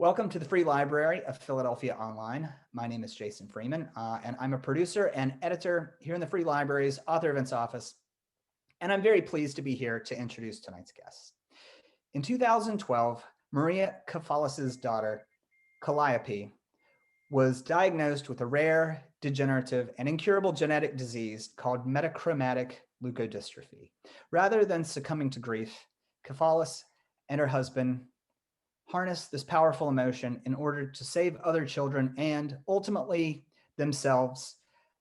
Welcome to the Free Library of Philadelphia Online. My name is Jason Freeman, and I'm a producer and editor here in the Free Library's Author Events Office, and I'm very pleased to be here to introduce tonight's guests. In 2012, Maria Kefalas' daughter, Calliope, was diagnosed with a rare, degenerative, and incurable genetic disease called metachromatic leukodystrophy. Rather than succumbing to grief, Kefalas and her husband harness this powerful emotion in order to save other children and ultimately themselves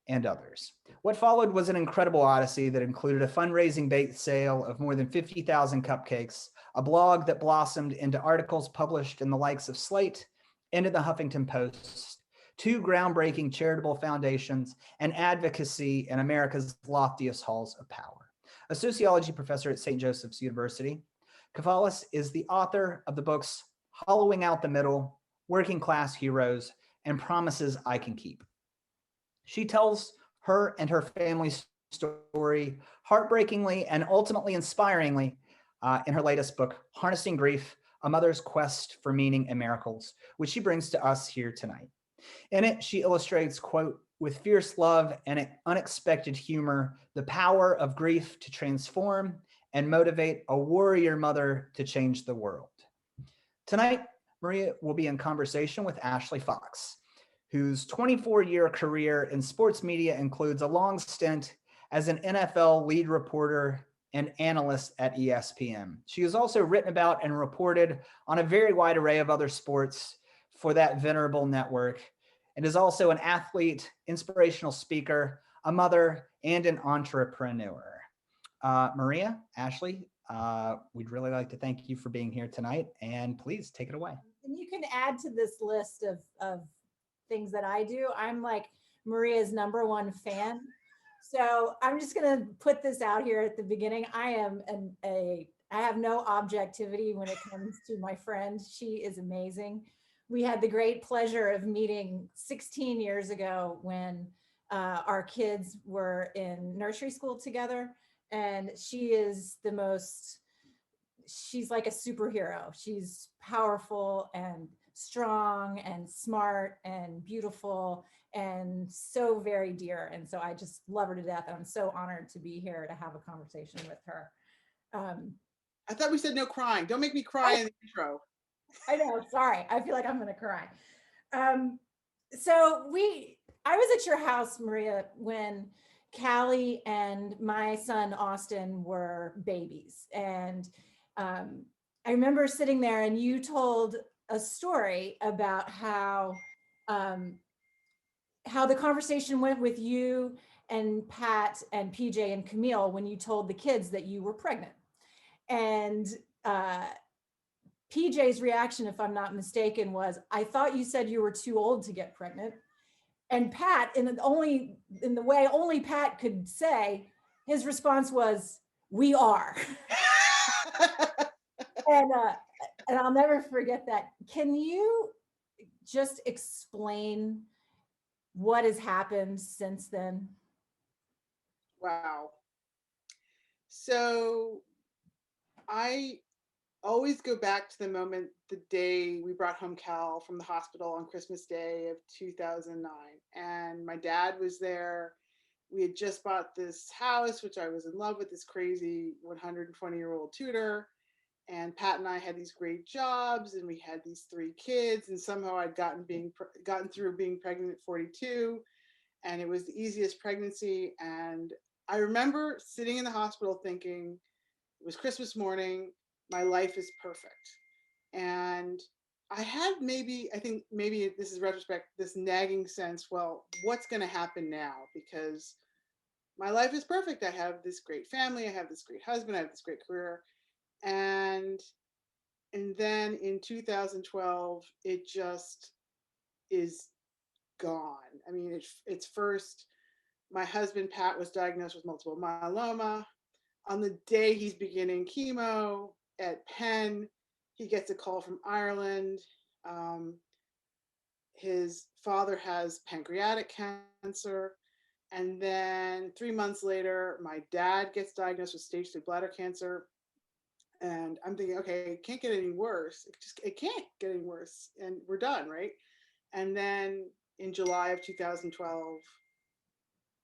and others. What followed was an incredible odyssey that included a fundraising bait sale of more than 50,000 cupcakes, a blog that blossomed into articles published in the likes of Slate and in the Huffington Post, two groundbreaking charitable foundations, and advocacy in America's loftiest halls of power. A sociology professor at St. Joseph's University, Kefalas is the author of the books Hollowing Out the Middle, Working Class Heroes, and Promises I Can Keep. She tells her and her family's story heartbreakingly and ultimately inspiringly in her latest book, Harnessing Grief, A Mother's Quest for Meaning and Miracles, which she brings to us here tonight. In it, she illustrates, quote, with fierce love and unexpected humor, the power of grief to transform and motivate a warrior mother to change the world. Tonight, Maria will be in conversation with Ashley Fox, whose 24-year career in sports media includes a long stint as an NFL lead reporter and analyst at ESPN. She has also written about and reported on a very wide array of other sports for that venerable network, and is also an athlete, inspirational speaker, a mother, and an entrepreneur. Maria, Ashley, we'd really like to thank you for being here tonight, and please take it away. And you can add to this list of things that I do. I'm like Maria's #1 fan. So I'm just going to put this out here at the beginning. I have no objectivity when it comes to my friend. She is amazing. We had the great pleasure of meeting 16 years ago when our kids were in nursery school together. And she is she's like a superhero. She's powerful and strong and smart and beautiful and so very dear. And so I just love her to death. I'm so honored to be here to have a conversation with her. I thought we said no crying. Don't make me cry in the intro. I know, sorry. I feel like I'm gonna cry. I was at your house, Maria, when Callie and my son Austin were babies, and I remember sitting there and you told a story about how the conversation went with you and Pat and PJ and Camille when you told the kids that you were pregnant. And PJ's reaction, if I'm not mistaken, was, I thought you said you were too old to get pregnant. And Pat, in the way only Pat could say, his response was, we are. and I'll never forget that. Can you just explain what has happened since then? Wow. So I always go back to the moment, the day we brought home Cal from the hospital on Christmas Day of 2009. And my dad was there. We had just bought this house, which I was in love with, this crazy 120-year-old tutor. And Pat and I had these great jobs, and we had these 3 kids. And somehow I'd gotten through being pregnant at 42. And it was the easiest pregnancy. And I remember sitting in the hospital thinking, it was Christmas morning, my life is perfect. And I had maybe this is retrospect, this nagging sense, well, what's going to happen now? Because my life is perfect. I have this great family. I have this great husband. I have this great career. And then in 2012, it just is gone. I mean, it's first, my husband, Pat, was diagnosed with multiple myeloma. On the day he's beginning chemo at Penn, he gets a call from Ireland. His father has pancreatic cancer. And then 3 months later, my dad gets diagnosed with stage 3 bladder cancer. And I'm thinking, okay, it can't get any worse. It can't get any worse. And we're done, right? And then in July of 2012,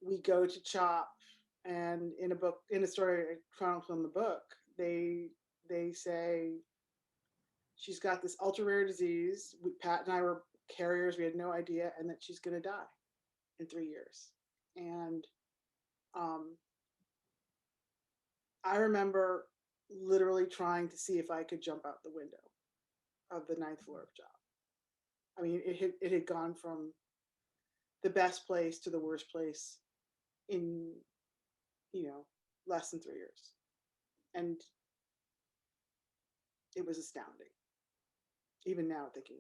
we go to CHOP, and in a story chronicled in the book, they say she's got this ultra rare disease. Pat and I were carriers. We had no idea, and that she's going to die in 3 years. And I remember literally trying to see if I could jump out the window of the 9th floor of CHOP. I mean, it had gone from the best place to the worst place in, less than 3 years. And it was astounding, even now thinking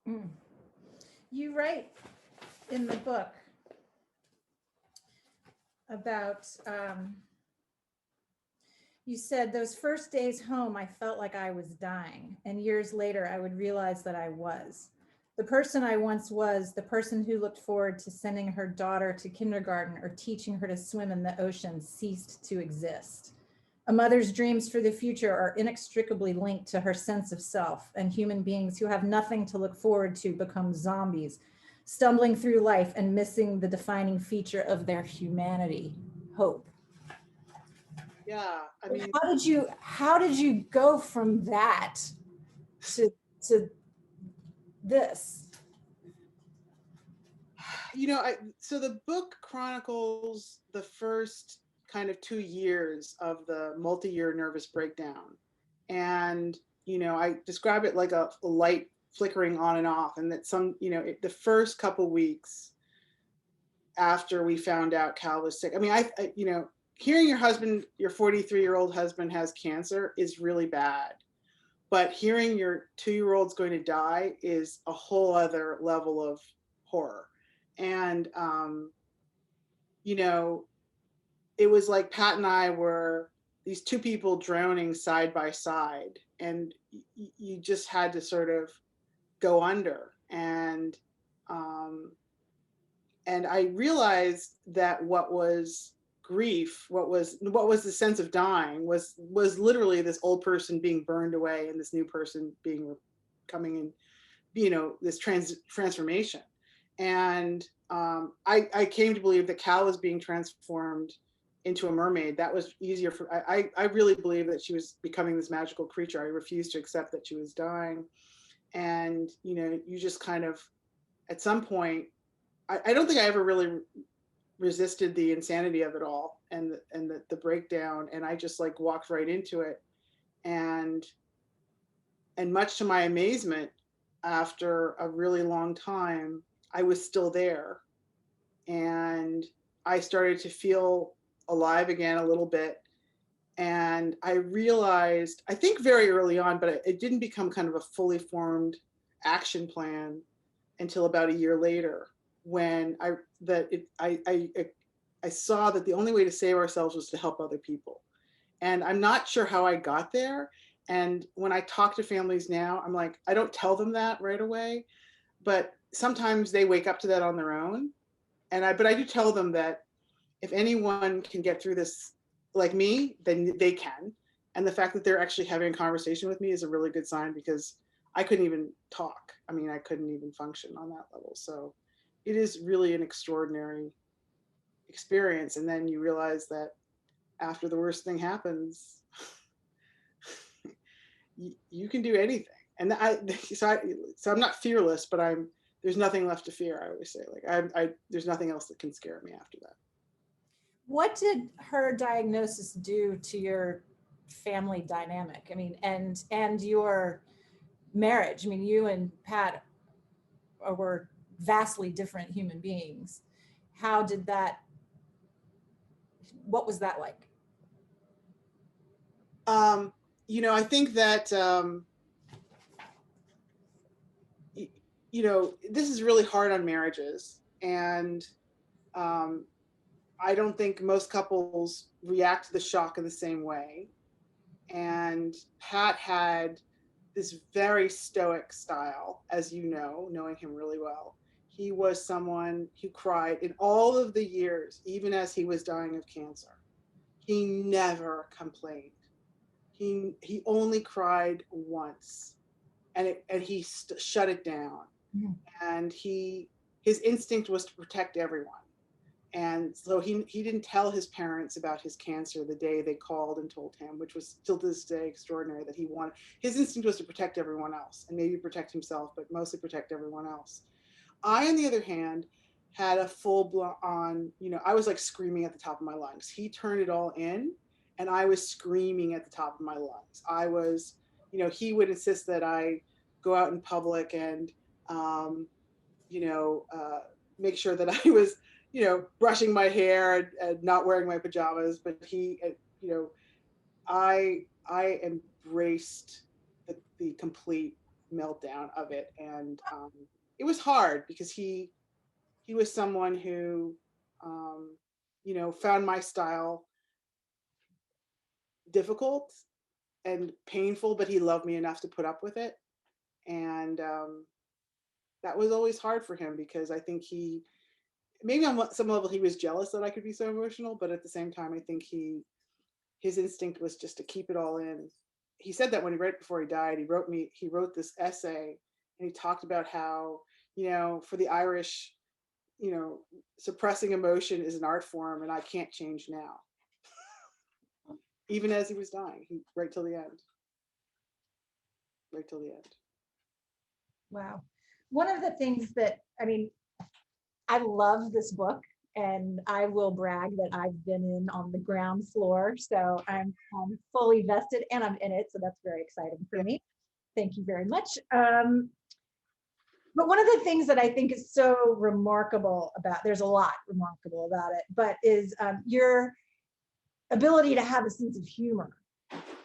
about it. You write in the book about, you said, those first days home, I felt like I was dying. And years later, I would realize that I was. The person I once was, the person who looked forward to sending her daughter to kindergarten or teaching her to swim in the ocean, ceased to exist. A mother's dreams for the future are inextricably linked to her sense of self, and human beings who have nothing to look forward to become zombies, stumbling through life and missing the defining feature of their humanity, hope. Yeah, I mean, how did you go from that to this? So the book chronicles the first kind of 2 years of the multi-year nervous breakdown. And, I describe it like a light flickering on and off, and that the first couple weeks after we found out Cal was sick, I mean, hearing your 43-year-old husband has cancer is really bad. But hearing your 2-year-old's going to die is a whole other level of horror. And, it was like Pat and I were these two people drowning side by side, and you just had to sort of go under. And I realized that what was grief, what was the sense of dying, was literally this old person being burned away and this new person coming in, this transformation. And I came to believe that Cal was being transformed into a mermaid. That was easier I really believe that she was becoming this magical creature. I refused to accept that she was dying. And, you just kind of, at some point, I don't think I ever really resisted the insanity of it all and the breakdown. And I just like walked right into it. And much to my amazement, after a really long time, I was still there. And I started to feel alive again a little bit. And I realized, I think very early on, but it didn't become kind of a fully formed action plan until about a year later, when I saw that the only way to save ourselves was to help other people. And I'm not sure how I got there. And when I talk to families now, I'm like, I don't tell them that right away, but sometimes they wake up to that on their own. But I do tell them that if anyone can get through this like me, then they can. And the fact that they're actually having a conversation with me is a really good sign, because I couldn't even talk. I mean, I couldn't even function on that level. So it is really an extraordinary experience. And then you realize that after the worst thing happens, you can do anything. And so I'm not fearless, but there's nothing left to fear. I always say, like, there's nothing else that can scare me after that. What did her diagnosis do to your family dynamic? I mean, and your marriage? I mean, you and Pat were vastly different human beings. What was that like? I think that, this is really hard on marriages. And I don't think most couples react to the shock in the same way. And Pat had this very stoic style, as you know, knowing him really well. He was someone who cried in all of the years, even as he was dying of cancer. He never complained. He only cried once, and he shut it down. Mm. And his instinct was to protect everyone. And so he didn't tell his parents about his cancer the day they called and told him, which was still to this day extraordinary, that his instinct was to protect everyone else, and maybe protect himself, but mostly protect everyone else. I, on the other hand, had a full blown, I was like screaming at the top of my lungs. He turned it all in, and I was screaming at the top of my lungs. I was, he would insist that I go out in public and, make sure that I was, brushing my hair and not wearing my pajamas. But I embraced the complete meltdown of it. And it was hard because he was someone who, found my style difficult and painful, but he loved me enough to put up with it. And that was always hard for him, because I think maybe on some level he was jealous that I could be so emotional, but at the same time, I think his instinct was just to keep it all in. He said that right before he died, he wrote this essay, and he talked about how, for the Irish, suppressing emotion is an art form, and I can't change now. Even as he was dying, right till the end. Right till the end. Wow. One of the things that, I love this book, and I will brag that I've been in on the ground floor. So I'm fully vested, and I'm in it. So that's very exciting for me. Thank you very much. But one of the things that I think is so remarkable there's a lot remarkable about it, but is your ability to have a sense of humor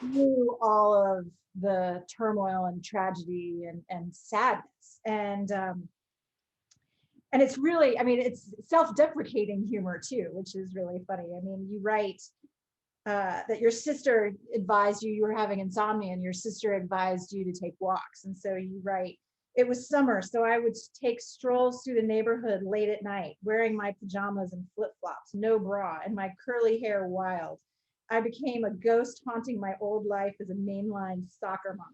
through all of the turmoil and tragedy and sadness. And it's really, it's self-deprecating humor too, which is really funny. You write that your sister advised you were having insomnia, and your sister advised you to take walks. And so you write, it was summer, so I would take strolls through the neighborhood late at night, wearing my pajamas and flip-flops, no bra, and my curly hair wild. I became a ghost haunting my old life as a mainline soccer mom.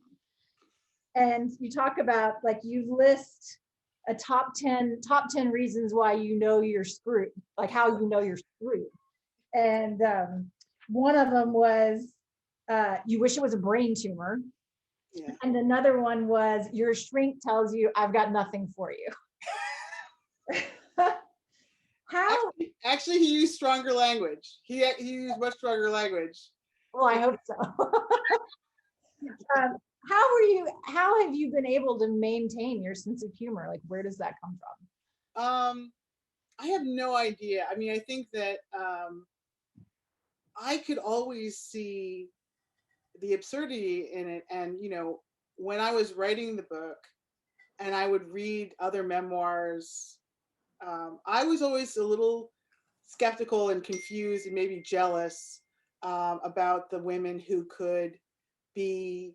And you talk about, you list a top 10 reasons why you're screwed, like how you're screwed. And one of them was you wish it was a brain tumor. Yeah. And another one was your shrink tells you, I've got nothing for you. How? Actually, he used stronger language. He used much stronger language. Well, I hope so. How have you been able to maintain your sense of humor? Like, where does that come from? I have no idea. I think that I could always see the absurdity in it. And, when I was writing the book and I would read other memoirs, I was always a little skeptical and confused and maybe jealous about the women who could be,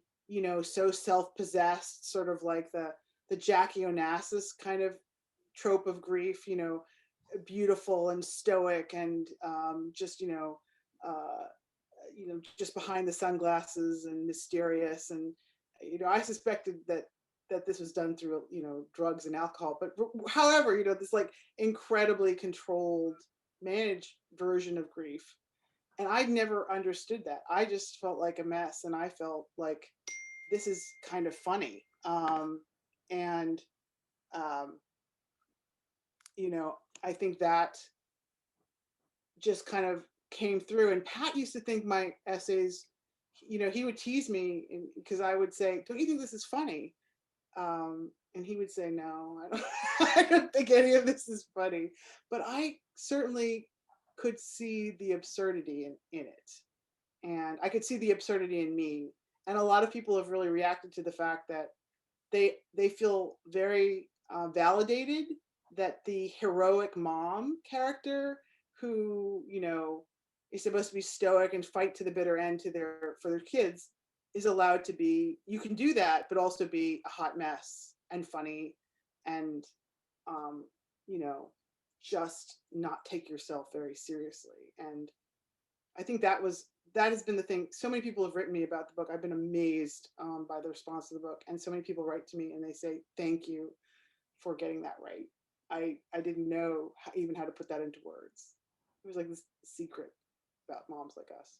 so self-possessed, sort of like the Jackie Onassis kind of trope of grief, beautiful and stoic and just, just behind the sunglasses and mysterious. And, I suspected that this was done through, drugs and alcohol. But however, this like incredibly controlled, managed version of grief. And I never understood that. I just felt like a mess. And I felt like this is kind of funny. I think that just kind of came through. And Pat used to think my essays, he would tease me because I would say, don't you think this is funny? And he would say, no, I don't think any of this is funny. But I certainly could see the absurdity in it. And I could see the absurdity in me. And a lot of people have really reacted to the fact that they feel very validated that the heroic mom character who, is supposed to be stoic and fight to the bitter end for their kids is allowed to be, you can do that, but also be a hot mess and funny and, just not take yourself very seriously. And I think that has been the thing. So many people have written me about the book. I've been amazed by the response to the book. And so many people write to me and they say, thank you for getting that right. I didn't know even how to put that into words. It was like this secret about moms like us.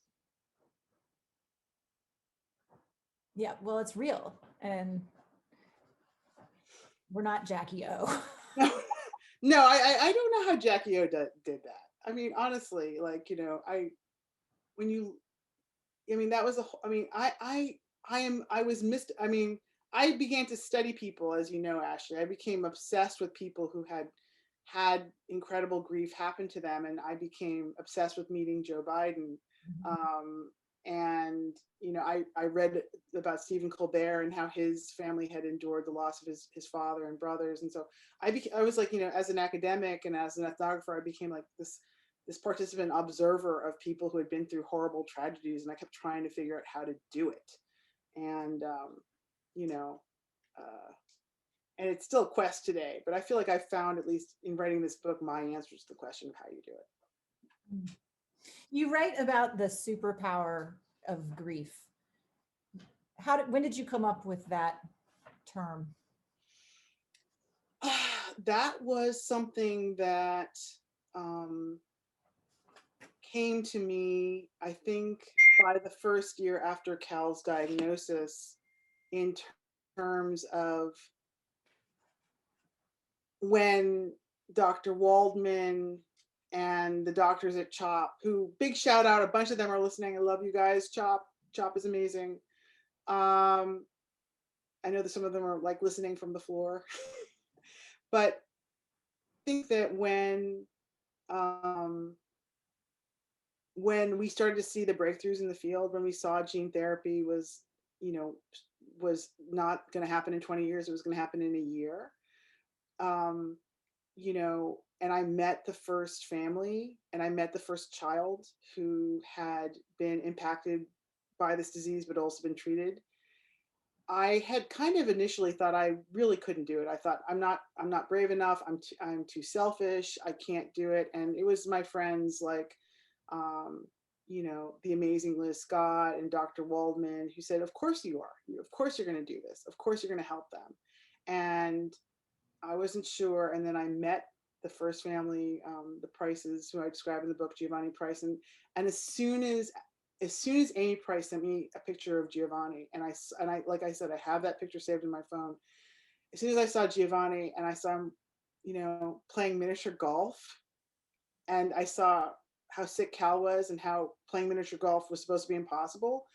Yeah, well, it's real. And we're not Jackie O. No, I don't know how Jackie O did that. I mean, honestly, like, you know, that was I began to study people, as you know, Ashley. I became obsessed with people who had incredible grief happen to them, and I became obsessed with meeting Joe Biden. And you know, I read about Stephen Colbert and how his family had endured the loss of his father and brothers, and so I was like, you know, as an academic and as an ethnographer, I became like this participant observer of people who had been through horrible tragedies, and I kept trying to figure out how to do it. And you know, and it's still a quest today, but I feel like I found, at least in writing this book, my answers to the question of how you do it. You write about the superpower of grief. When did you come up with that term? That was something that came to me, I think, by the first year after Cal's diagnosis, in terms of when Dr. Waldman and the doctors at CHOP, who, big shout out, a bunch of them are listening. I love you guys. CHOP is amazing. I know that some of them are like listening from the floor, but I think that when we started to see the breakthroughs in the field, when we saw gene therapy was not going to happen in 20 years, it was going to happen in a year. You know, and I met the first family, and I met the first child who had been impacted by this disease, but also been treated. I had kind of initially thought I really couldn't do it. I thought I'm not brave enough. I'm too selfish. I can't do it. And it was my friends like, you know, the amazing Liz Scott and Dr. Waldman, who said, of course you are. Of course you're going to do this. Of course you're going to help them. And I wasn't sure. And then I met the first family, the Prices, who I describe in the book, Giovanni Price. And as soon as Amy Price sent me a picture of Giovanni, and I, like I said, I have that picture saved in my phone. As soon as I saw Giovanni and I saw him, you know, playing miniature golf, and I saw how sick Cal was and how playing miniature golf was supposed to be impossible,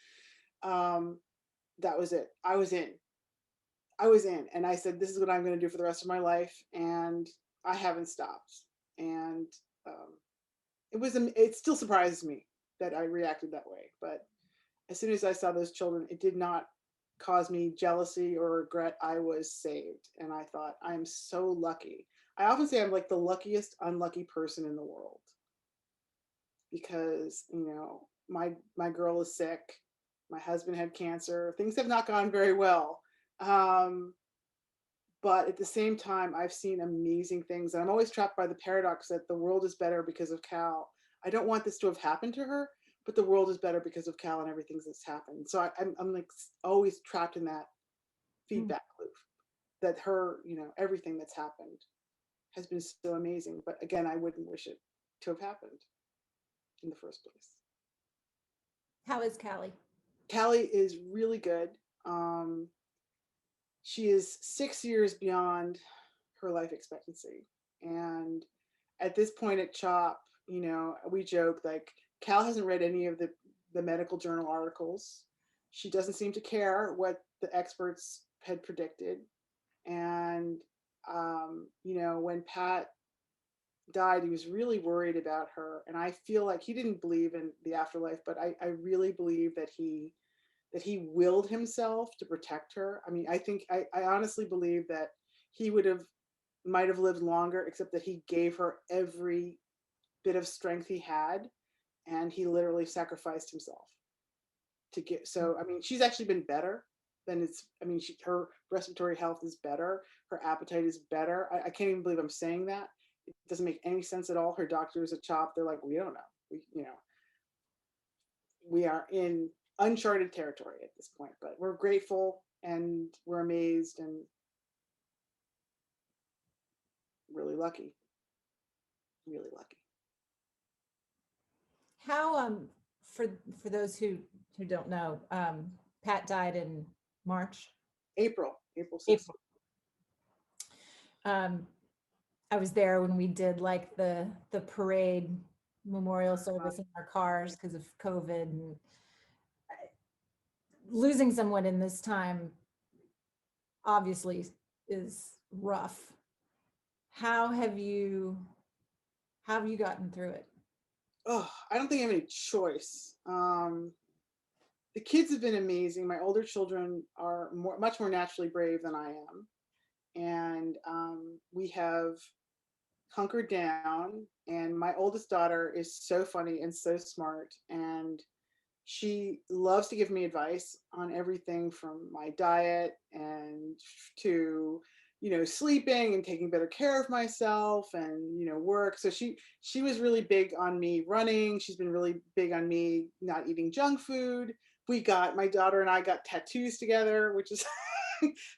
that was it. I was in. And I said, this is what I'm going to do for the rest of my life. And I haven't stopped. And it still surprises me that I reacted that way. But as soon as I saw those children, it did not cause me jealousy or regret. I was saved. And I thought, I am so lucky. I often say I'm like the luckiest unlucky person in the world, because, you know, my girl is sick. My husband had cancer. Things have not gone very well. But at the same time, I've seen amazing things. And I'm always trapped by the paradox that the world is better because of Cal. I don't want this to have happened to her, but the world is better because of Cal and everything that's happened. So I'm like always trapped in that feedback loop, that her, you know, everything that's happened has been so amazing. But again, I wouldn't wish it to have happened in the first place. How is Callie? Callie is really good. She is 6 years beyond her life expectancy. And at this point at CHOP, you know, we joke like Cal hasn't read any of the medical journal articles. She doesn't seem to care what the experts had predicted. And, you know, when Pat died, he was really worried about her. And I feel like he didn't believe in the afterlife, but I really believe that he willed himself to protect her. I mean, I honestly believe that he might have lived longer, except that he gave her every bit of strength he had, and he literally sacrificed himself to get. So, I mean, she's actually been better than her respiratory health is better. Her appetite is better. I can't even believe I'm saying that. It doesn't make any sense at all. Her doctors at CHOP, they're like, we don't know. we are in uncharted territory at this point, but we're grateful and we're amazed and really lucky, really lucky. How for those who don't know, Pat died in March. April 6th. April. I was there when we did like the parade memorial service in our cars because of COVID, and losing someone in this time obviously is rough. How have you gotten through it? Oh, I don't think I have any choice. The kids have been amazing. My older children are much more naturally brave than I am. And we have hunkered down. And my oldest daughter is so funny and so smart. And she loves to give me advice on everything from my diet and to, sleeping and taking better care of myself and, work. So she was really big on me running. She's been really big on me not eating junk food. My daughter and I got tattoos together, which is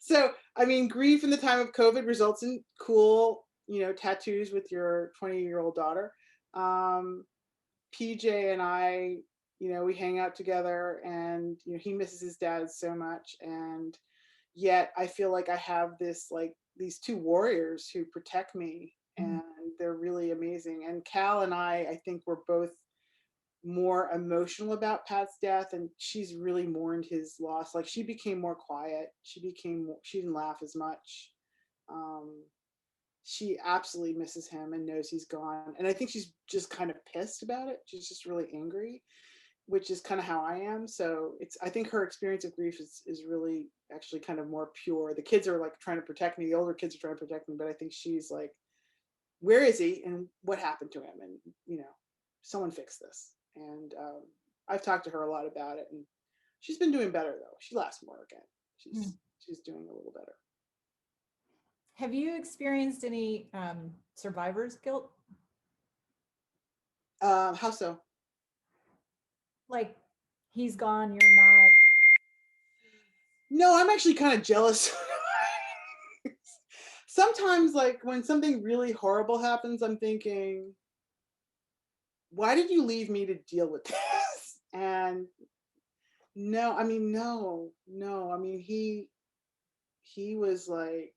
so, I mean, grief in the time of COVID results in cool, tattoos with your 20-year-old daughter. PJ and I, we hang out together, and, he misses his dad so much. And yet I feel like I have these two warriors who protect me, and they're really amazing. And Cal and I think we're both more emotional about Pat's death, and she's really mourned his loss. Like, she became more quiet. She didn't laugh as much. She absolutely misses him and knows he's gone. And I think she's just kind of pissed about it. She's just really angry, which is kind of how I am. So I think her experience of grief is really actually kind of more pure. The kids are like trying to protect me. The older kids are trying to protect me, but I think she's like, where is he and what happened to him? And, someone fix this. And I've talked to her a lot about it, and she's been doing better though. She laughs more again. She's doing a little better. Have you experienced any survivor's guilt? How so? Like, he's gone, you're not. No, I'm actually kind of jealous. Sometimes, like, when something really horrible happens, I'm thinking, why did you leave me to deal with this? And no, I mean, no. I mean, he was like,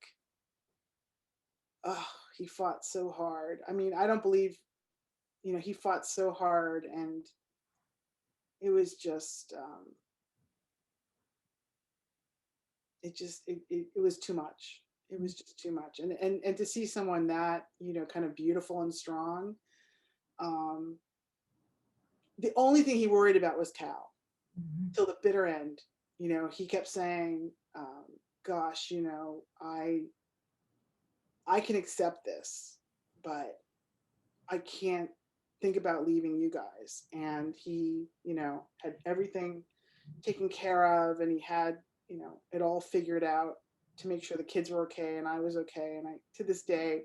oh, he fought so hard. I mean, I don't believe, he fought so hard, and it was just, it was too much. It was just too much. And to see someone that, kind of beautiful and strong, the only thing he worried about was Cal till the bitter end. He kept saying, gosh, I can accept this, but I can't think about leaving you guys. And he, had everything taken care of, and he had, it all figured out to make sure the kids were okay and I was okay. And to this day,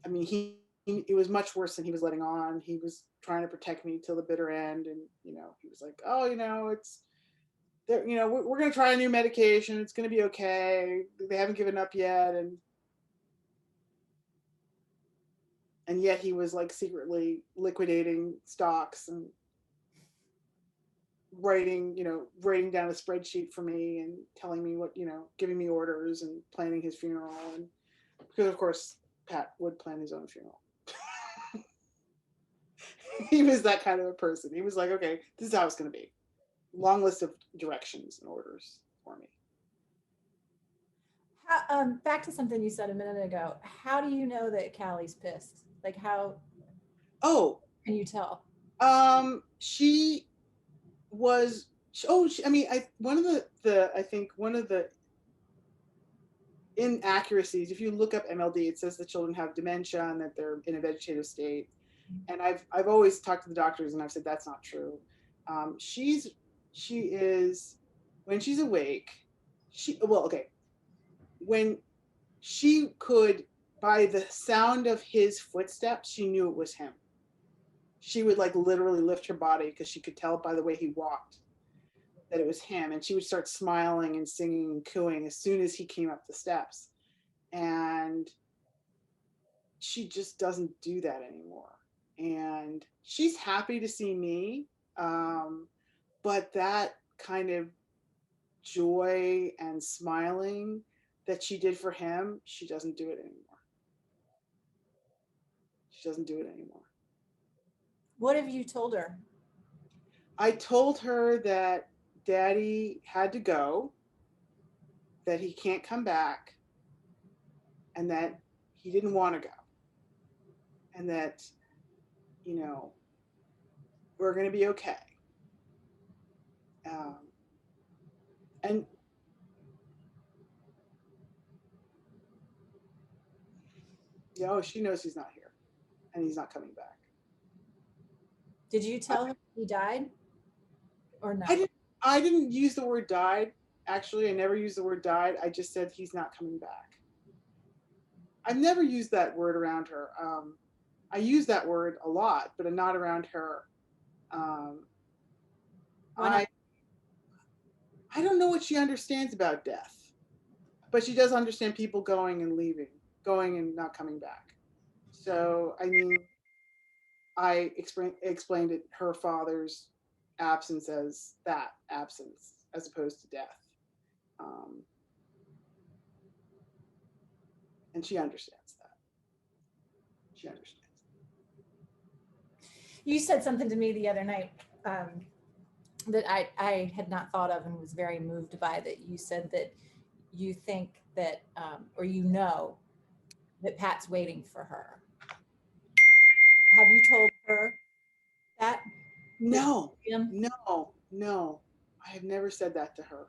I mean, it was much worse than he was letting on. He was trying to protect me till the bitter end. And, he was like, oh, it's there, we're going to try a new medication. It's going to be okay. They haven't given up yet. And yet he was like secretly liquidating stocks and writing down a spreadsheet for me and telling me what, giving me orders and planning his funeral. And because of course Pat would plan his own funeral. He was that kind of a person. He was like, okay, this is how it's going to be. Long list of directions and orders for me. Back to something you said a minute ago. How do you know that Callie's pissed? Like, how? Oh, can you tell? She was. I mean, one of the inaccuracies, if you look up MLD, it says the children have dementia and that they're in a vegetative state. And I've always talked to the doctors and I've said that's not true. She is, when she's awake, when she could, by the sound of his footsteps, she knew it was him. she would like literally lift her body because she could tell by the way he walked that it was him. And she would start smiling and singing and cooing as soon as he came up the steps. And she just doesn't do that anymore. And she's happy to see me. But that kind of joy and smiling that she did for him, she doesn't do it anymore. She doesn't do it anymore. What have you told her? I told her that Daddy had to go, that he can't come back, and that he didn't want to go. And that, you know, we're going to be okay. And you know, she knows he's not here and he's not coming back. Did you tell her he died or no? I didn't use the word died. Actually, I never used the word died. I just said he's not coming back. I've never used that word around her. I use that word a lot, but not around her. I don't know what she understands about death, but she does understand people going and leaving, going and not coming back. So, I mean, I explained it, her father's absence as that absence, as opposed to death. And she understands that. She understands. You said something to me the other night that I had not thought of and was very moved by, that you said that you think that, or you know, that Pat's waiting for her. Have you told her that? No. I have never said that to her.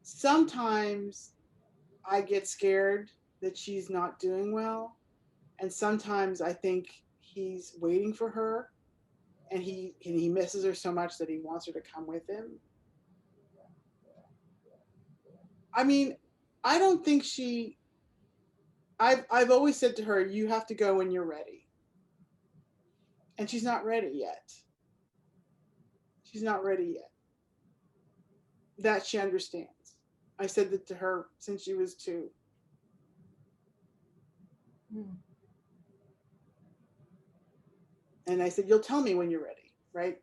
Sometimes I get scared that she's not doing well. And sometimes I think he's waiting for her and he misses her so much that he wants her to come with him. I mean, I don't think I've always said to her, you have to go when you're ready. And she's not ready yet. She's not ready yet. That she understands. I said that to her since she was 2. And I said, you'll tell me when you're ready, right?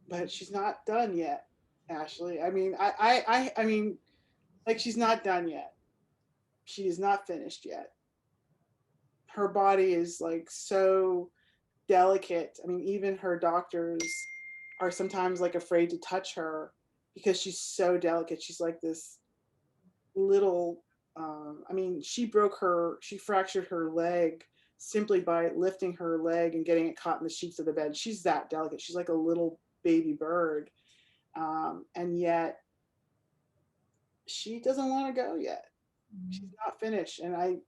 But she's not done yet, Ashley. I mean, I mean, like, she's not done yet. She is not finished yet. Her body is like so delicate. I mean, even her doctors are sometimes like afraid to touch her because she's so delicate. She's like this little, I mean, she fractured her leg simply by lifting her leg and getting it caught in the sheets of the bed. She's that delicate. She's like a little baby bird. And yet she doesn't want to go yet. She's not finished. And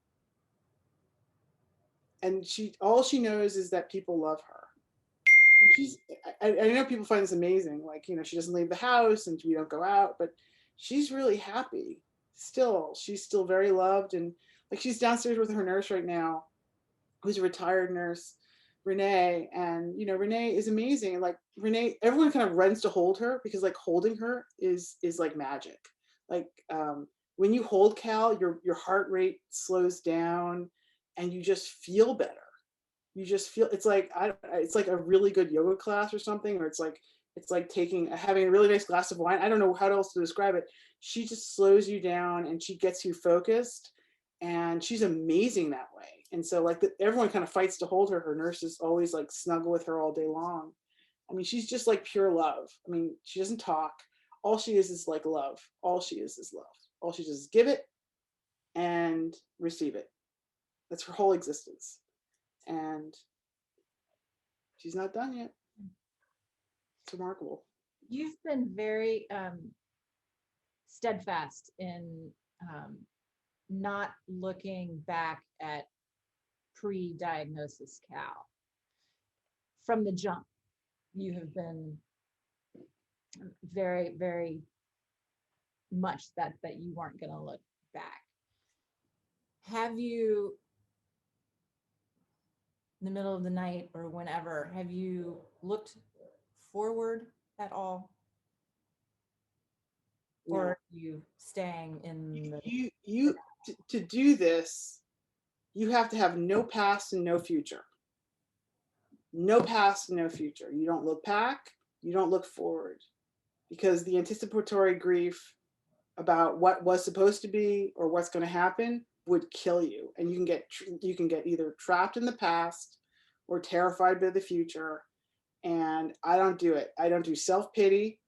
all she knows is that people love her. And I know people find this amazing. Like, you know, she doesn't leave the house and we don't go out, but she's really happy still. She's still very loved. And like, she's downstairs with her nurse right now, who's a retired nurse, Renee. And, you know, Renee is amazing. And like Renee, everyone kind of runs to hold her because like holding her is like magic. Like, when you hold Cal, your heart rate slows down and you just feel better. You just feel, it's like a really good yoga class or something, or it's like having a really nice glass of wine. I don't know how else to describe it. She just slows you down and she gets you focused, and she's amazing that way. And so like everyone kind of fights to hold her. Her nurses always like snuggle with her all day long. I mean, she's just like pure love. I mean, she doesn't talk. All she is like love. All she is love. All she does is give it and receive it. That's her whole existence. And she's not done yet. It's remarkable. You've been very steadfast in not looking back at pre-diagnosis Cal. From the jump, you have been very, very much that you weren't going to look back. Have you in the middle of the night or whenever, have you looked forward at all? Or No. are you staying in the To do this, you have to have no past and no future. No past, no future. You don't look back, you don't look forward, because the anticipatory grief about what was supposed to be or what's going to happen would kill you, and you can get either trapped in the past or terrified by the future. And I don't do it. I don't do self-pity.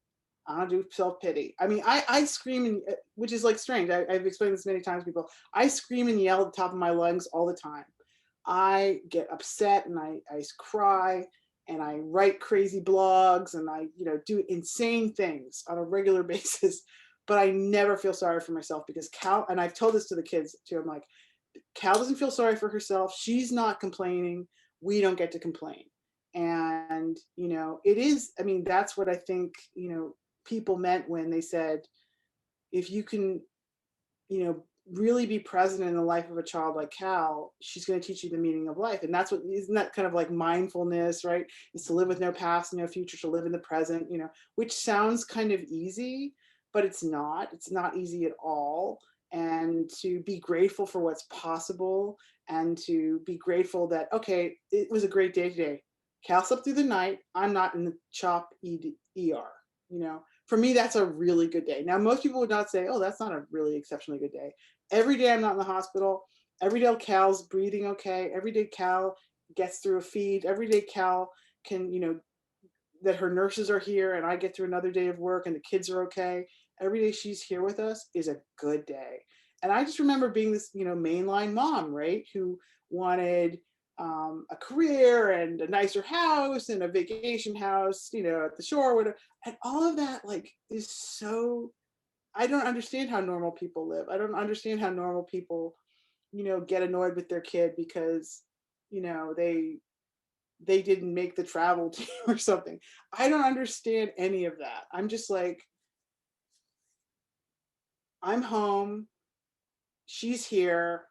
I don't do self-pity. I mean, I scream, and which is like strange. I've explained this many times to people. I scream and yell at the top of my lungs all the time. I get upset and I cry and I write crazy blogs and I, do insane things on a regular basis. But I never feel sorry for myself, because Cal, and I've told this to the kids too, I'm like, Cal doesn't feel sorry for herself. She's not complaining. We don't get to complain. And, it is, I mean, that's what I think, people meant when they said, if you can, really be present in the life of a child like Cal, she's going to teach you the meaning of life. And that's what, isn't that kind of like mindfulness, right? Is to live with no past, no future, to live in the present, which sounds kind of easy, but it's not. It's not easy at all. And to be grateful for what's possible, and to be grateful that, okay, it was a great day today. Cal slept through the night. I'm not in the CHOP ER, For me, that's a really good day. Now, most people would not say, oh, that's not a really exceptionally good day. Every day I'm not in the hospital. Every day Cal's breathing okay. Every day Cal gets through a feed. Every day Cal can, that her nurses are here and I get through another day of work and the kids are okay. Every day she's here with us is a good day. And I just remember being this, mainline mom, right, who wanted a career and a nicer house and a vacation house, at the shore, whatever. And all of that, like, is so, I don't understand how normal people live. I don't understand how normal people, get annoyed with their kid because, they didn't make the travel team or something. I don't understand any of that. I'm just like, I'm home. She's here.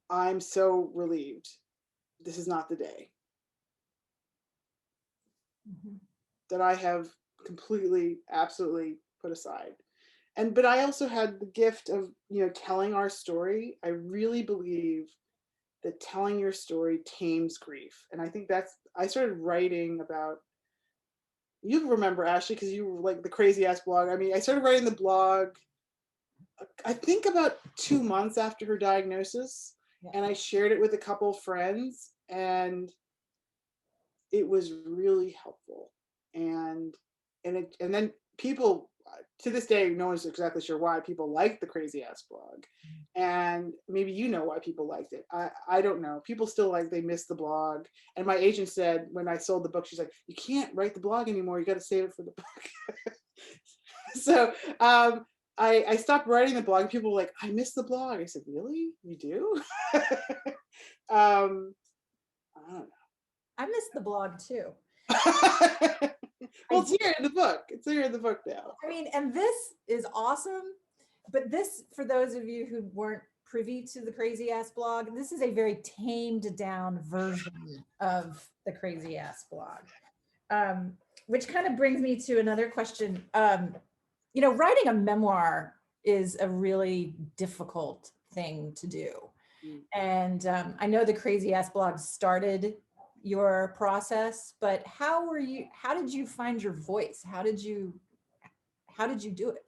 I'm so relieved. This is not the day. Mhm. That I have completely, absolutely put aside. But I also had the gift of, telling our story. I really believe that telling your story tames grief. And I think I started writing about, you remember, Ashley, because you were like the crazy ass blog. I mean, I started writing the blog, I think about 2 months after her diagnosis. Yeah. And I shared it with a couple of friends, and it was really helpful. And then people, to this day, no one's exactly sure why people like the crazy ass blog, and maybe why people liked it. I don't know. People still they missed the blog. And my agent said when I sold the book, she's like, you can't write the blog anymore, you got to save it for the book. So I stopped writing the blog. People were like, I miss the blog. I said, really, you do? I don't know. I miss the blog too. Well, it's here in the book. It's here in the book now. I mean, and this is awesome. But this, for those of you who weren't privy to the crazy ass blog, this is a very tamed down version of the crazy ass blog. Which kind of brings me to another question. Writing a memoir is a really difficult thing to do. And I know the crazy ass blog started your process, but how did you find your voice? How did you do it?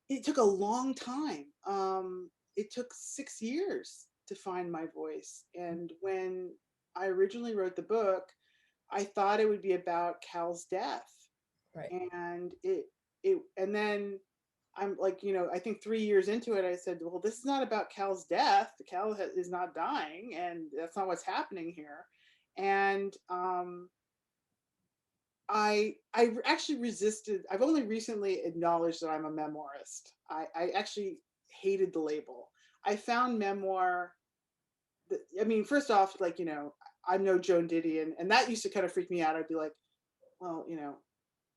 It took a long time. It took 6 years to find my voice. And when I originally wrote the book, I thought it would be about Cal's death. Right. And and then I'm like, I think 3 years into it, I said, well, this is not about Cal's death. Cal is not dying, and that's not what's happening here. And I actually resisted. I've only recently acknowledged that I'm a memoirist. I actually hated the label. I found memoir, first off, I'm no Joan Didion, and that used to kind of freak me out. I'd be like, well,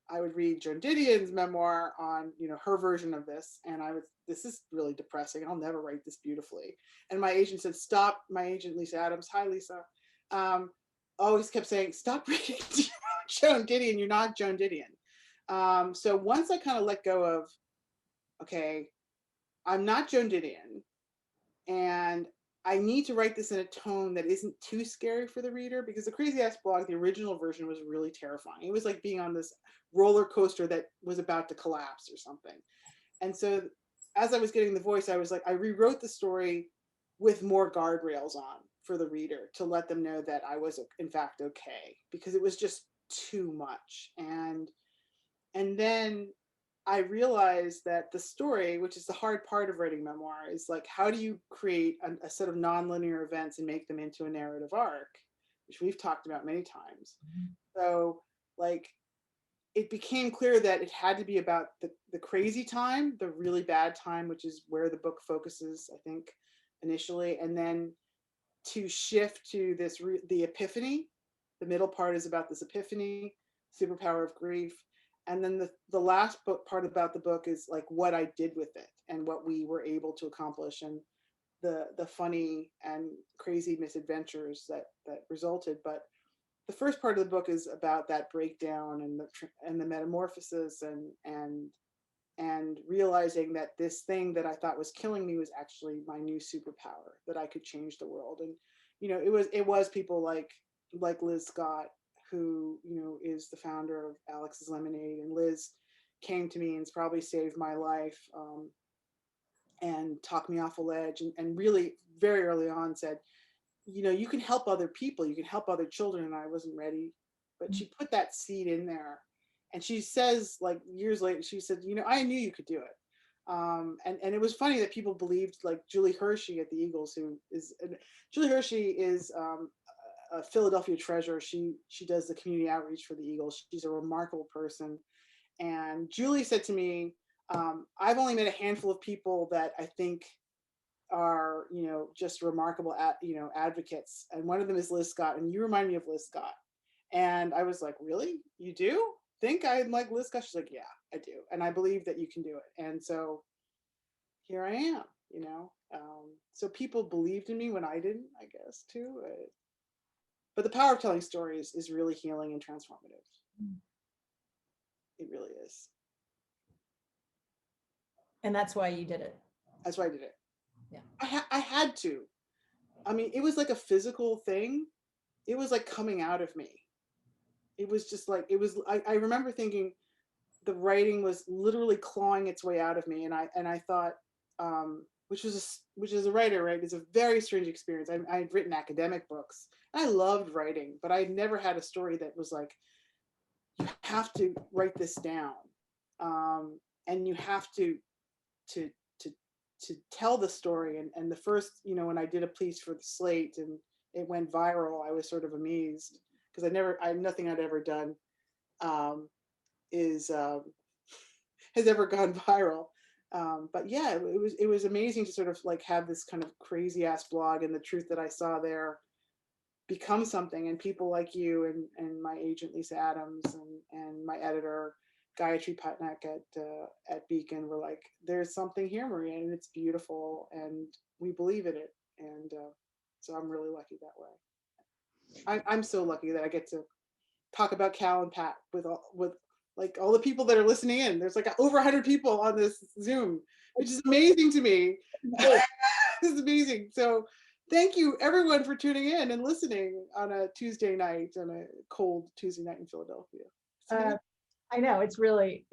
I would read Joan Didion's memoir on, her version of this. And this is really depressing. I'll never write this beautifully. And my agent said, stop. My agent, Lisa Adams. Hi, Lisa. Always kept saying, stop reading Joan Didion. You're not Joan Didion. So once I kind of let go of, okay, I'm not Joan Didion, and I need to write this in a tone that isn't too scary for the reader, because the Crazy Ass blog, the original version, was really terrifying. It was like being on this roller coaster that was about to collapse or something. And so as I was getting the voice, I was like, I rewrote the story with more guardrails on for the reader to let them know that I was in fact okay, because it was just too much. And then I realized that the story, which is the hard part of writing memoir, is like, how do you create a set of nonlinear events and make them into a narrative arc, which we've talked about many times. So like, it became clear that it had to be about the crazy time, the really bad time, which is where the book focuses, I think, initially, and then to shift to the epiphany. The middle part is about this epiphany, superpower of grief. And then the last part about the book is like what I did with it and what we were able to accomplish, and the funny and crazy misadventures that resulted. But the first part of the book is about that breakdown and the metamorphosis and realizing that this thing that I thought was killing me was actually my new superpower, that I could change the world. And it was people like Liz Scott, who is the founder of Alex's Lemonade, and Liz came to me and probably saved my life, and talked me off a ledge, and really very early on said, you can help other people, you can help other children. And I wasn't ready, but she put that seed in there. And she says, like years later, she said, I knew you could do it. And it was funny that people believed, like Julie Hershey at the Eagles, Julie Hershey is a Philadelphia treasure. She does the community outreach for the Eagles. She's a remarkable person. And Julie said to me, I've only met a handful of people that I think are, just remarkable advocates. And one of them is Liz Scott. And you remind me of Liz Scott. And I was like, really? You do think I'm like Liz Scott? She's like, yeah, I do. And I believe that you can do it. And so here I am, so people believed in me when I didn't, I guess, too. But the power of telling stories is really healing and transformative. It really is. And that's why you did it. That's why I did it. Yeah. I had to. I mean, it was like a physical thing. It was like coming out of me. It was just like, I remember thinking the writing was literally clawing its way out of me. And I thought, which is a writer, right? It's a very strange experience. I'd written academic books. I loved writing, but I'd never had a story that was like, you have to write this down. And you have to tell the story. And the first, when I did a piece for the Slate and it went viral, I was sort of amazed, because nothing I'd ever done has ever gone viral. But yeah, it was amazing to sort of like have this kind of crazy ass blog, and the truth that I saw there become something. And people like you and my agent Lisa Adams and my editor Gayatri Patnaik at Beacon were like, there's something here, Maria, and it's beautiful, and we believe in it. And so I'm really lucky that way. I'm so lucky that I get to talk about Cal and Pat with like all the people that are listening in. There's like over 100 people on this Zoom, which is amazing to me. This is amazing. So thank you everyone for tuning in and listening on a Tuesday night, on a cold Tuesday night in Philadelphia. I know, it's really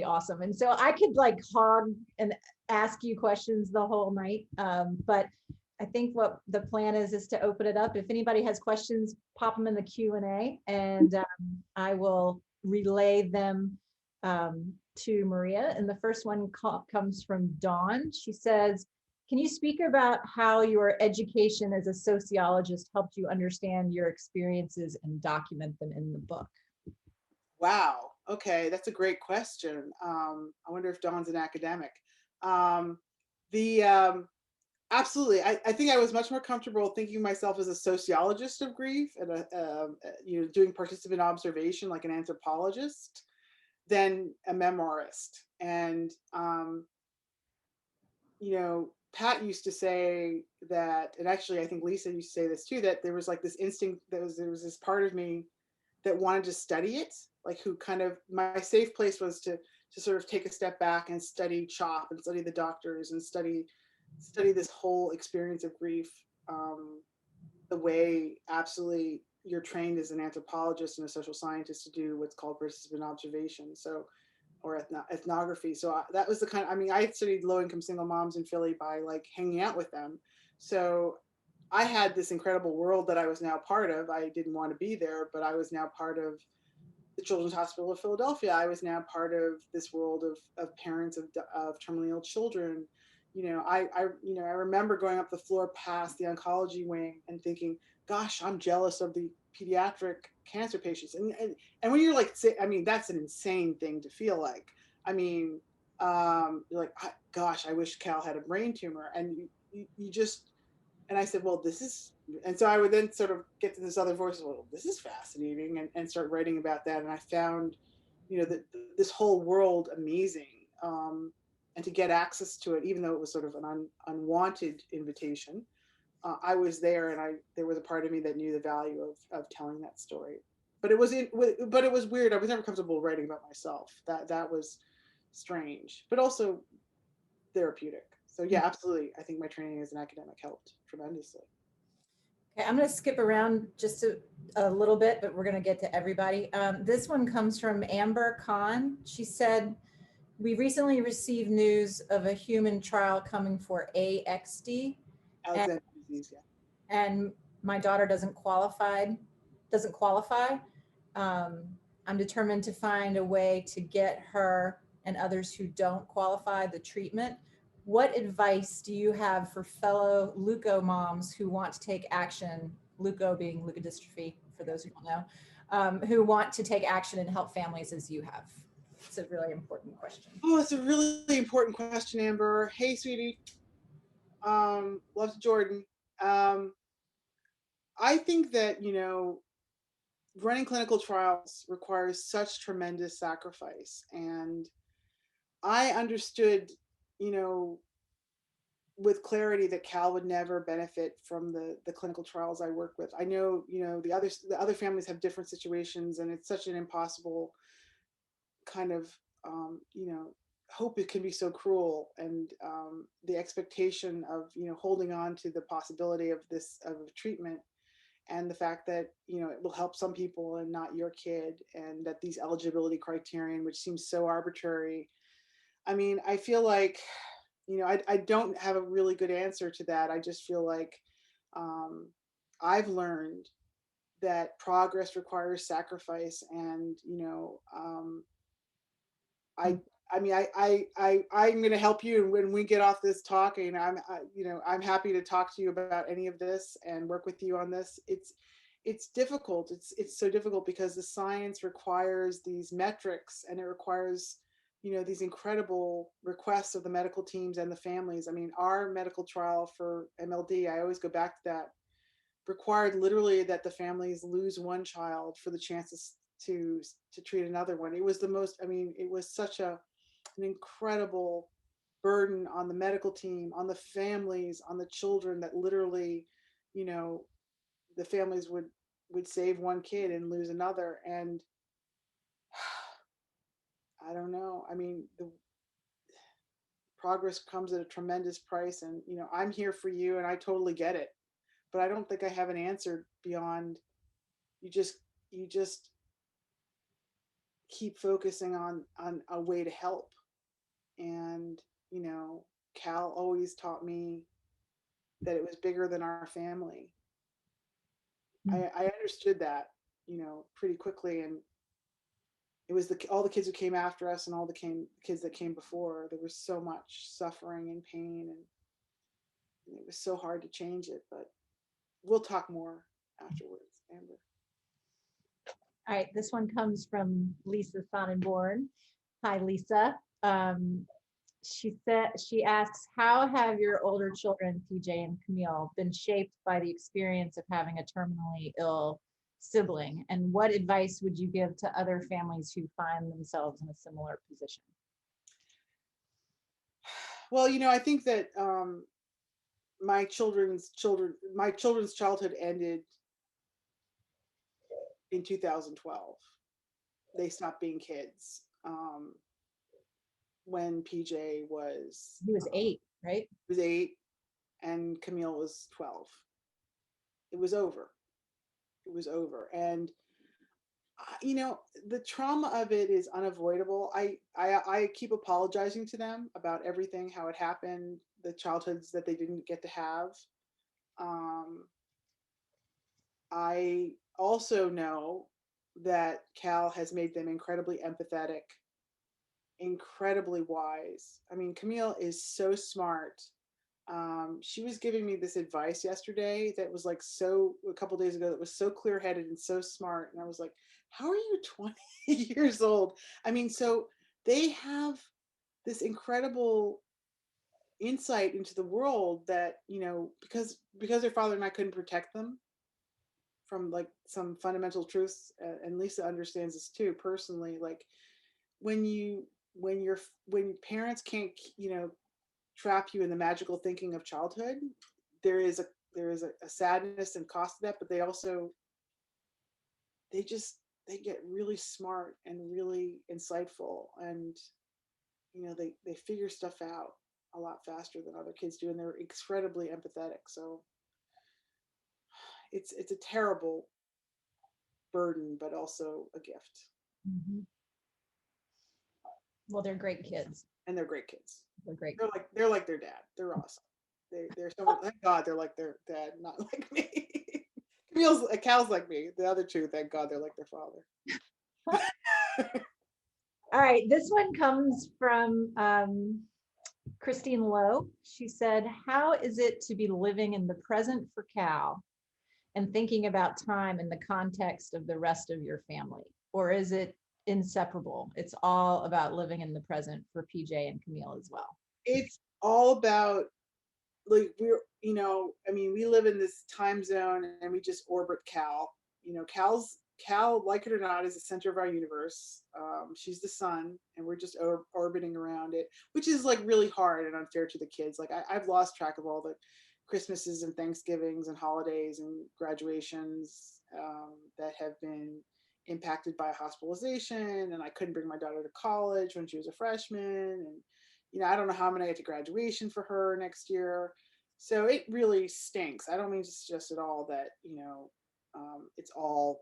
awesome. And so I could like hog and ask you questions the whole night. But I think what the plan is to open it up. If anybody has questions, pop them in the Q&A, and I will relay them to Maria. And the first one comes from Dawn. She says, can you speak about how your education as a sociologist helped you understand your experiences and document them in the book? Wow. Okay, that's a great question. I wonder if Dawn's an academic. Absolutely. I think I was much more comfortable thinking of myself as a sociologist of grief and doing participant observation like an anthropologist. than a memoirist. And, Pat used to say that, and actually I think Lisa used to say this too, that there was like this instinct, there was this part of me that wanted to study it, like who kind of, my safe place was to sort of take a step back and study CHOP and study the doctors and study this whole experience of grief, the way absolutely you're trained as an anthropologist and a social scientist to do what's called participant observation. So, or ethnography. So that was the kind of, I mean, I studied low income single moms in Philly by like hanging out with them. So I had this incredible world that I was now part of. I didn't want to be there, but I was now part of the Children's Hospital of Philadelphia. I was now part of this world of parents of terminally ill children. I remember going up the floor past the oncology wing and thinking, gosh, I'm jealous of the pediatric cancer patients. And when you're like, I mean, that's an insane thing to feel like. I mean, you're like, gosh, I wish Cal had a brain tumor. And you just, and I said, well, this is, and so I would then sort of get to this other voice, well, this is fascinating, and start writing about that. And I found, this whole world amazing. And to get access to it, even though it was sort of an unwanted invitation, I was there, and there was a part of me that knew the value of telling that story. But it was weird. I was never comfortable writing about myself. That was strange, but also therapeutic. So yeah, absolutely. I think my training as an academic helped tremendously. Okay, I'm going to skip around just a little bit, but we're going to get to everybody. This one comes from Amber Khan. She said, we recently received news of a human trial coming for AXD. Alexander disease, yeah. And my daughter doesn't qualify. I'm determined to find a way to get her and others who don't qualify the treatment. What advice do you have for fellow leuko moms who want to take action, leuko being leukodystrophy, for those who don't know, who want to take action and help families as you have? It's a really important question. Oh, it's a really important question, Amber. Hey, sweetie. Love to Jordan. I think that, running clinical trials requires such tremendous sacrifice. And I understood, with clarity that Cal would never benefit from the clinical trials I work with. I know, the other families have different situations, and it's such an impossible kind of, hope. It can be so cruel, and the expectation of, holding on to the possibility of treatment, and the fact that, it will help some people and not your kid, and that these eligibility criterion, which seems so arbitrary. I mean, I feel like, I don't have a really good answer to that. I just feel like I've learned that progress requires sacrifice, and I'm going to help you. And when we get off this talk, I'm happy to talk to you about any of this and work with you on this. It's difficult. It's so difficult because the science requires these metrics, and it requires, these incredible requests of the medical teams and the families. I mean, our medical trial for MLD, I always go back to that, required literally that the families lose one child for the chances to treat another one. It was it was such an incredible burden on the medical team, on the families, on the children, that literally, the families would save one kid and lose another. And I don't know. I mean, the progress comes at a tremendous price, and I'm here for you, and I totally get it. But I don't think I have an answer beyond you just keep focusing on a way to help. And Cal always taught me that it was bigger than our family. I understood that, pretty quickly. And it was all the kids who came after us, and all the kids that came before. There was so much suffering and pain, and it was so hard to change it. But we'll talk more afterwards, Amber. All right, this one comes from Lisa Sonnenborn. Hi, Lisa. She asks, how have your older children, PJ and Camille, been shaped by the experience of having a terminally ill sibling? And what advice would you give to other families who find themselves in a similar position? Well, I think that my children's childhood ended in 2012. They stopped being kids when PJ was He was 8, right? 8 and Camille was 12. It was over. It was over. And the trauma of it is unavoidable. I keep apologizing to them about everything, how it happened, the childhoods that they didn't get to have. I also know that Cal has made them incredibly empathetic, incredibly wise. I mean, Camille is so smart. She was giving me this advice yesterday that was like a couple days ago, that was so clear-headed and so smart. And I was like, how are you 20 years old? I mean, so they have this incredible insight into the world that, because their father and I couldn't protect them from like some fundamental truths, and Lisa understands this too personally. Like when parents can't, trap you in the magical thinking of childhood, there is a sadness and cost to that, but they get really smart and really insightful, and they figure stuff out a lot faster than other kids do, and they're incredibly empathetic. So it's a terrible burden, but also a gift. Mm-hmm. Well, they're great kids. And they're great kids. They're great. They're like their dad. They're awesome. They're so much, thank God they're like their dad, not like me. Cal's like me. The other two, thank God, they're like their father. All right, this one comes from Christine Lowe. She said, how is it to be living in the present for Cal and thinking about time in the context of the rest of your family? Or is it inseparable? It's all about living in the present for PJ and Camille as well. It's all about, like, we live in this time zone and we just orbit Cal. Cal, like it or not, is the center of our universe. She's the sun, and we're just orbiting around it, which is like really hard and unfair to the kids. Like I've lost track of all the Christmases and Thanksgivings and holidays and graduations that have been impacted by hospitalization, and I couldn't bring my daughter to college when she was a freshman, and I don't know how I'm gonna get to graduation for her next year. So it really stinks. I don't mean to suggest at all that it's all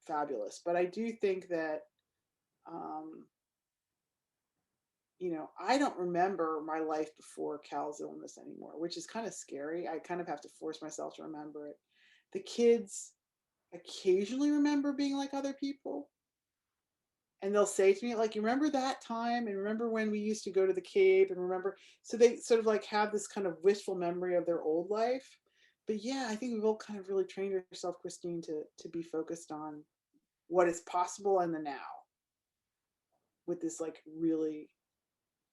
fabulous, but I do think that I don't remember my life before Cal's illness anymore, which is kind of scary. I kind of have to force myself to remember it. The kids occasionally remember being like other people, and they'll say to me, like, you remember that time, and remember when we used to go to the cave, and remember, so they sort of like have this kind of wistful memory of their old life. But yeah, I think we've all kind of really trained ourselves, Christine, to be focused on what is possible in the now, with this like really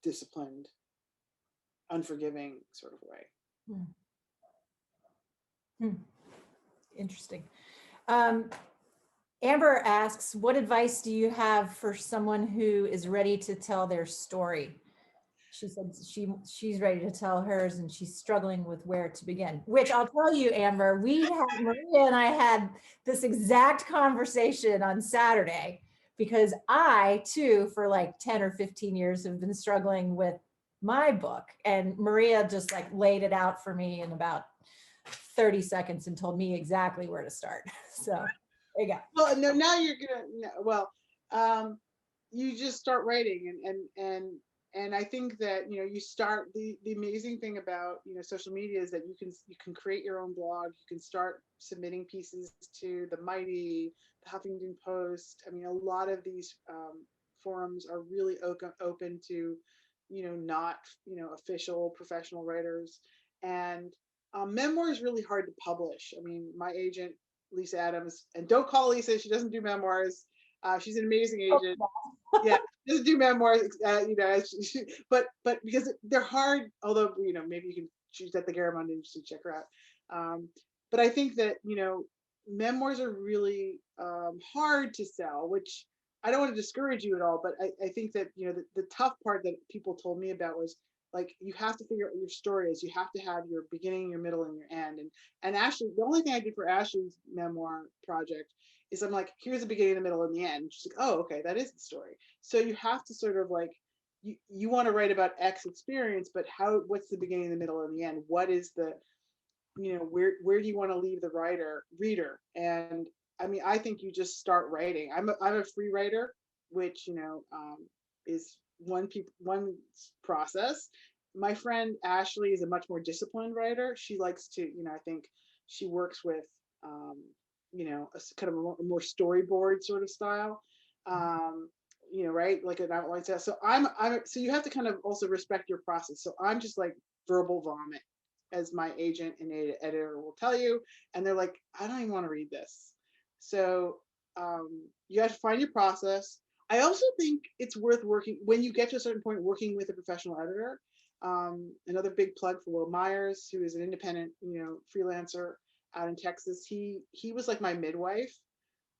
disciplined, unforgiving sort of way. Interesting. Amber asks, what advice do you have for someone who is ready to tell their story? She said she's ready to tell hers and she's struggling with where to begin, which I'll tell you, Amber, Maria and I had this exact conversation on Saturday, because I too, for like 10 or 15 years, have been struggling with my book, and Maria just like laid it out for me in about 30 seconds and told me exactly where to start. So there you go. Well, no, now you're gonna, you just start writing, and I think that you start, the amazing thing about social media is that you can create your own blog. You can start submitting pieces to the Mighty, the Huffington Post. I mean, a lot of these forums are really open to not official professional writers, and memoir is really hard to publish. I mean, my agent Lisa Adams, and don't call Lisa, she doesn't do memoirs. She's an amazing agent. Yeah, doesn't do memoirs, but because they're hard, although maybe you can, she's at the Garamundi, and you should check her out. But I think that memoirs are really hard to sell, which I don't want to discourage you at all, but I think that, the tough part that people told me about was like, you have to figure out what your story is. You have to have your beginning, your middle, and your end. And Ashley, the only thing I did for Ashley's memoir project is I'm like, here's the beginning, the middle, and the end. She's like, oh, okay, that is the story. So you have to sort of like, you want to write about X experience, but what's the beginning, the middle, and the end? What is the, where do you want to leave the reader? And I mean, I think you just start writing. I'm a free writer, which, is one process. My friend Ashley is a much more disciplined writer. She likes to, I think she works with, a kind of a more storyboard sort of style. Right, like an outline test. So so you have to kind of also respect your process. So I'm just like verbal vomit, as my agent and editor will tell you, and they're like, I don't even want to read this. So you have to find your process. I also think it's worth working, when you get to a certain point, working with a professional editor. Another big plug for Will Myers, who is an independent, freelancer out in Texas. He was like my midwife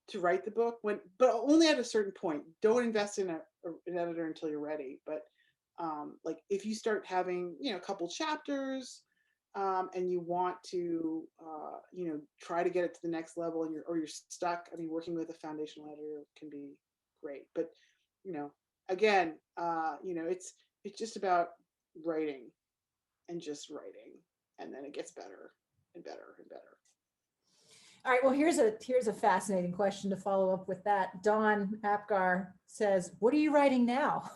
to write the book, but only at a certain point. Don't invest in an editor until you're ready. But like if you start having, a couple chapters, and you want to, try to get it to the next level, and you're stuck. I mean, working with a foundational editor can be great, but again, it's just about writing and just writing, and then it gets better and better and better. All right, well, here's a fascinating question to follow up with that. Dawn Apgar says, what are you writing now?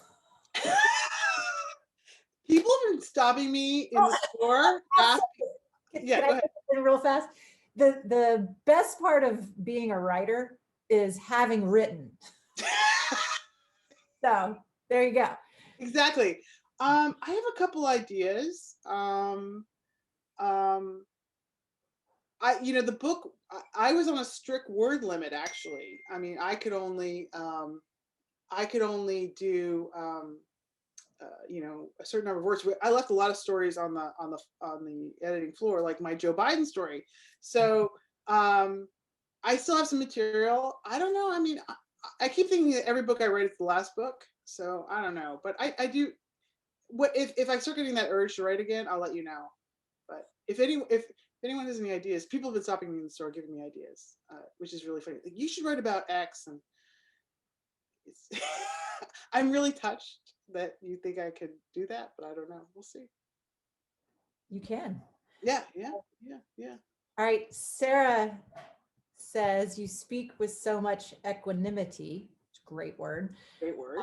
People have been stopping me in the store. Can I put it in real fast? The best part of being a writer is having written. So there you go. Exactly. I have a couple ideas. The book, I was on a strict word limit, actually. I mean, I could only do, a certain number of words. I left a lot of stories on the editing floor, like my Joe Biden story. So I still have some material. I don't know. I mean, I keep thinking that every book I write is the last book. So I don't know, but I do. What if I start getting that urge to write again, I'll let you know. But if anyone has any ideas, people have been stopping me in the store giving me ideas, which is really funny. Like, you should write about X, and it's I'm really touched that you think I could do that, but I don't know. We'll see. You can. Yeah. All right, Sarah says, you speak with so much equanimity. Great word. Great word.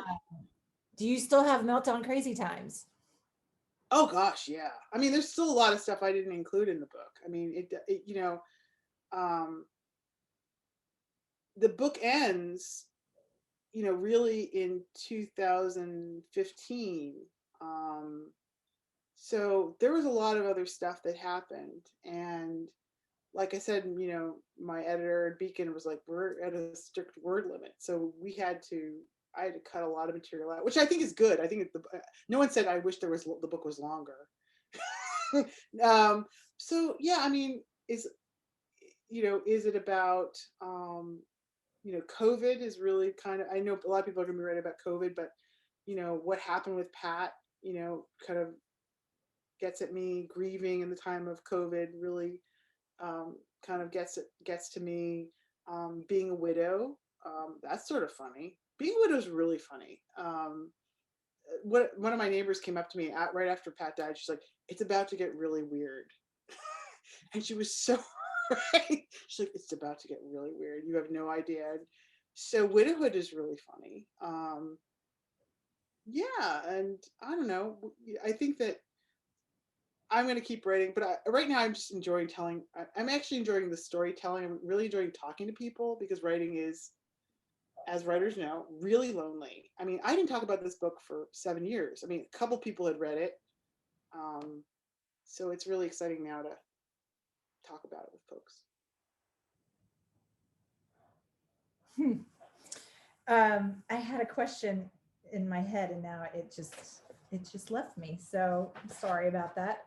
Do you still have meltdown crazy times? Oh gosh, yeah. I mean, there's still a lot of stuff I didn't include in the book. I mean, the book ends, really in 2015. So there was a lot of other stuff that happened, and like I said, my editor at Beacon was like, we're at a strict word limit, so I had to cut a lot of material out, which I think is good. I think no one said I wish the book was longer. So yeah, I mean, is it about, COVID is really kind of, I know a lot of people are going to be writing about COVID, but what happened with Pat, kind of gets at me. Grieving in the time of COVID really kind of gets to me. Being a widow, that's sort of funny. Being a widow is really funny. One of my neighbors came up to me right after Pat died. She's like, it's about to get really weird. And she was so right. She's like, it's about to get really weird. You have no idea. So widowhood is really funny. Yeah, and I don't know. I think that I'm going to keep writing, but right now I'm just enjoying telling. I'm actually enjoying the storytelling. I'm really enjoying talking to people, because writing is, as writers know, really lonely. I mean, I didn't talk about this book for 7 years. I mean, a couple people had read it. So it's really exciting now to talk about it with folks. I had a question in my head, and now it just left me. So I'm sorry about that.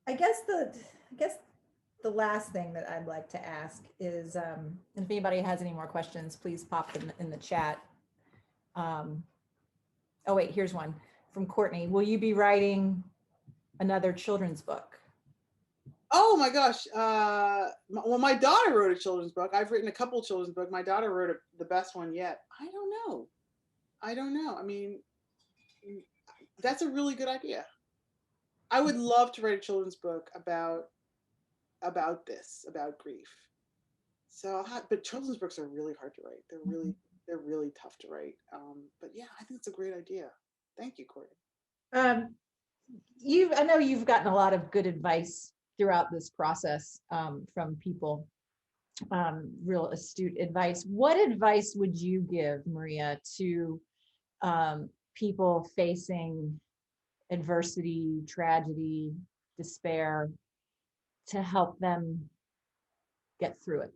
I guess the last thing that I'd like to ask is, and if anybody has any more questions, please pop them in the chat. Oh wait, here's one from Courtney. Will you be writing another children's book? Oh my gosh. Well, my daughter wrote a children's book. I've written a couple of children's books. My daughter wrote the best one yet. I don't know. I mean, that's a really good idea. I would love to write a children's book about grief. So, but children's books are really hard to write. They're really tough to write. But yeah, I think it's a great idea. Thank you, Courtney. I know you've gotten a lot of good advice throughout this process from people, real astute advice. What advice would you give, Maria, to people facing adversity, tragedy, despair, to help them get through it?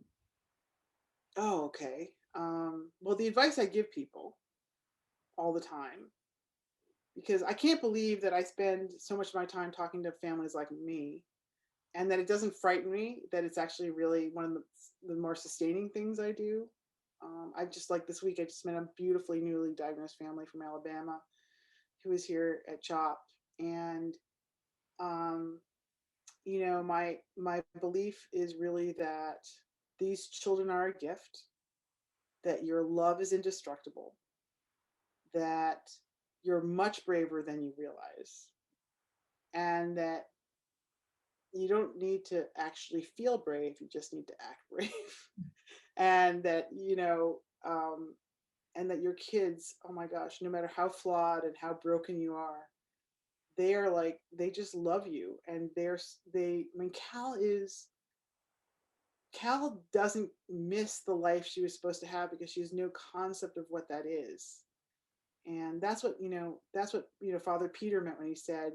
Oh, okay. Well, the advice I give people all the time, because I can't believe that I spend so much of my time talking to families like me, and that it doesn't frighten me, that it's actually really one of the more sustaining things I do. I just, like this week, I just met a beautifully newly diagnosed family from Alabama who was here at CHOP. And, you know, my belief is really that these children are a gift, that your love is indestructible, that you're much braver than you realize, and that you don't need to actually feel brave, you just need to act brave. And that, you know, and that your kids, oh my gosh, no matter how flawed and how broken you are, they are like, they just love you. And I mean, Cal doesn't miss the life she was supposed to have because she has no concept of what that is. And that's what Father Peter meant when he said,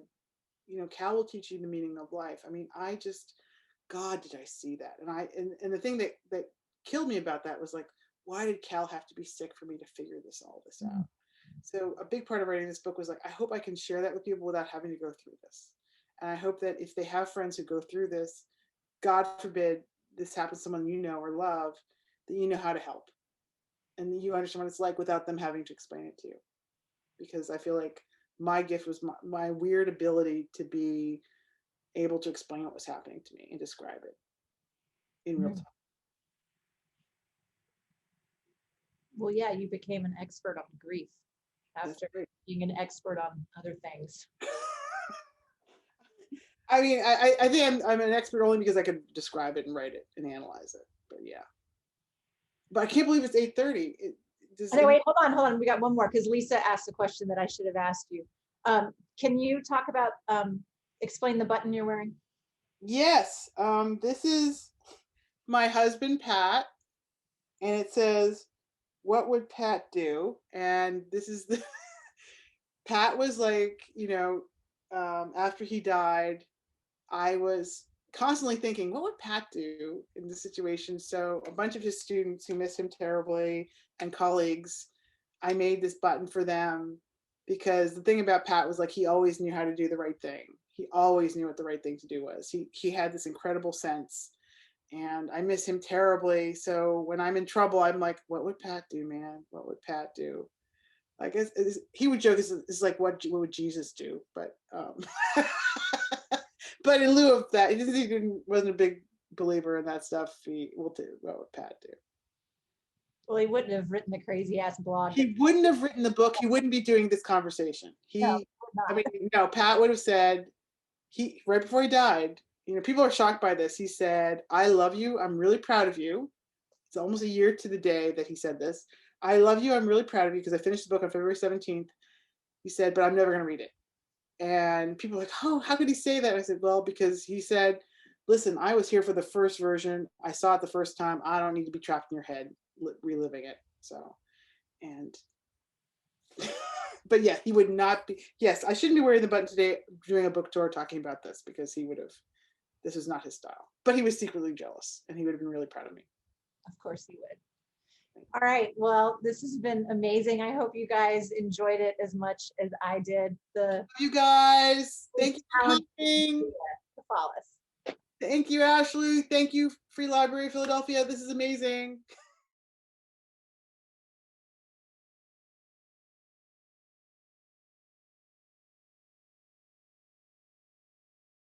you know, Cal will teach you the meaning of life. I mean, God, did I see that? And the thing that killed me about that was like, why did Cal have to be sick for me to figure all this out? So a big part of writing this book was like, I hope I can share that with people without having to go through this. And I hope that if they have friends who go through this, God forbid this happens to someone you know or love, that you know how to help. And you understand what it's like without them having to explain it to you. Because I feel like my gift was my weird ability to be able to explain what was happening to me and describe it in real time. Well, yeah, you became an expert on grief after being an expert on other things. I mean, I think I'm an expert only because I could describe it and write it and analyze it. But yeah. But I can't believe it's 8:30. Wait, hold on. We got one more because Lisa asked a question that I should have asked you. Can you talk about, explain the button you're wearing? Yes. This is my husband, Pat, and it says, "What would Pat do?" And this is Pat was like, you know, after he died, I was constantly thinking, what would Pat do in this situation? So a bunch of his students who miss him terribly and colleagues, I made this button for them because the thing about Pat was like, he always knew how to do the right thing. He always knew what the right thing to do was. He had this incredible sense, and I miss him terribly. So when I'm in trouble, I'm like, what would Pat do, man? What would Pat do? Like he would joke, it's like, what would Jesus do? But but in lieu of that, he wasn't a big believer in that stuff. He will do. What would Pat do? Well, he wouldn't have written the crazy ass blog. He wouldn't have written the book. He wouldn't be doing this conversation. Pat would have said, right before he died, you know, people are shocked by this. He said, I love you. I'm really proud of you. It's almost a year to the day that he said this. I love you. I'm really proud of you because I finished the book on February 17th. He said, but I'm never going to read it. And people are like, oh, how could he say that? I said, well, because he said, listen, I was here for the first version. I saw it the first time. I don't need to be trapped in your head reliving it. So, and, but yeah, he would not be, yes, I shouldn't be wearing the button today doing a book tour talking about this because this is not his style. But he was secretly jealous and he would have been really proud of me. Of course he would. All right. Well, this has been amazing. I hope you guys enjoyed it as much as I did. You guys, thank you for coming. Of Kefalas. Thank you, Ashley. Thank you, Free Library Philadelphia. This is amazing.